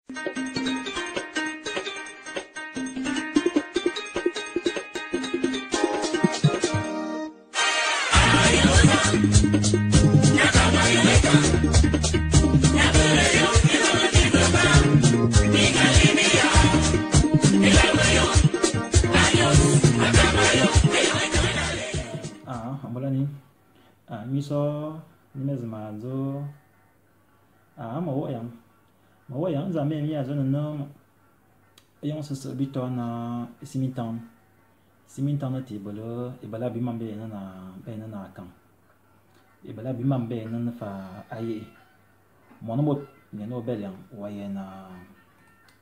Ambola ni miso nimezimazo mawo yang zame mi azo no yon se bito na simitan na tibolo e bala bi mambe na kan e bala bi mambe na fa aye mono ne no belian waye na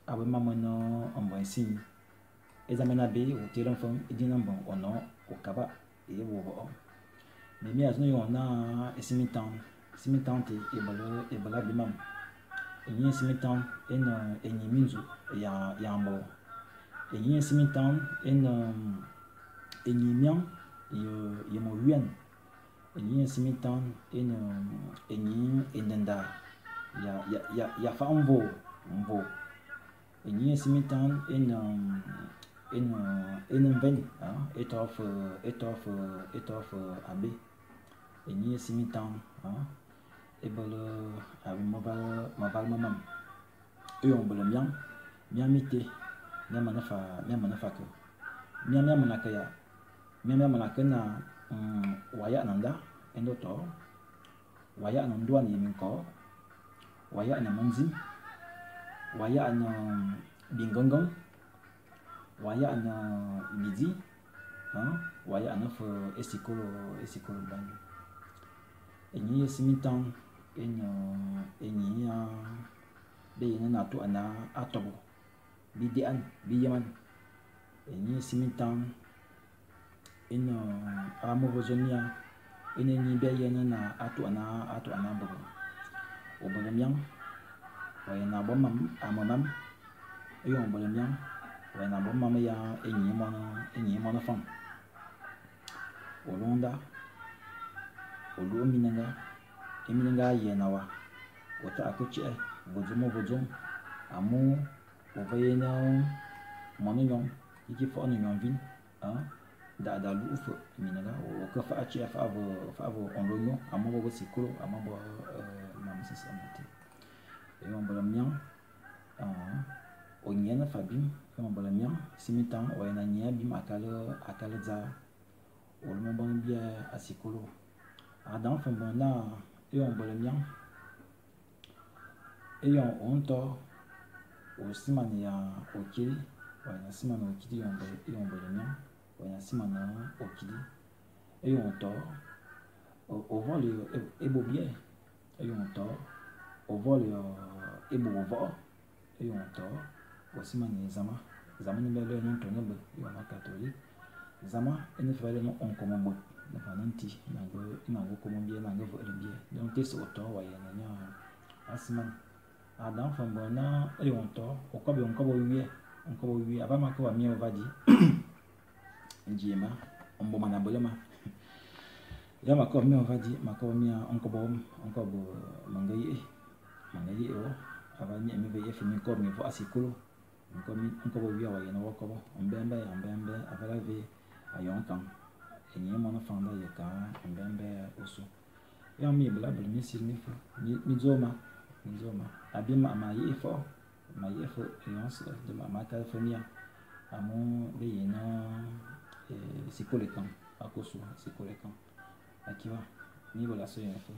abe mamono ambansi e zamena be o tiran fam e dinan bon ono o kaba e wo mais mi azo yon na simitan te e bala bi mam e simitan en ni minzu ya ambo e simitan en ni mian ye mo yuan e simitan en ni enenda ya fa mvo e simitan en ven et of abe e simitan e bolo abi mobile mamam e on bolo mian mite mian fa ko mian manaka ya mian manaka na waya nanda endo to waya na ndwa ni minko waya na manzi waya na bingongong waya na midi waya na fo esikolo ban enyi simitan enyi be na to ana atobo bidian biyaman enyi simitan amo vozonia enyi be na atu ana bobo obolemian waya na bomam amamam eyon bolemian waya na bomam ya enyi mono fam olonda olu eminanga yenawa wata akuche vozum amu ovayena mononyon iki fo onyon vin da lu ufo eminanga o ka fa achi fa avo onronyo amu bo sikolo amu bo mamsi samati e on bolamian onyena fabim e on bolamian simitan wayena nya bim akala za olmo bon bia asikolo Adam fait bon là et on boit le mien et on to aussi mania okili wana simana okili on boit le mien wana simana okili et on to au vol et beau bien et on to au vol et beau vol et on to aussi mania zama ni belle non to nebe et on a catholique zama et ne fait non on comme na fananti na go como bien na go bien donc c'est auto wa ya na asman adam fa bona e on to o ko wi aba ma ko wa mi ovadi njima on bo mana bolema ya ma ko mi ovadi ma ko mi on ko bo mangayi o aba ni mi be fi mi ko mi fo asikolo on ko bo wi wa ya na ko bo on bembe aba ve ayon kan enyi mono fanda yeka mbembe oso ya mi bla mi silnifu mi zoma abima ma yefo eons de ma ka famia amu be yena sikolekan akoso sikolekan akiwa ni bola so yefo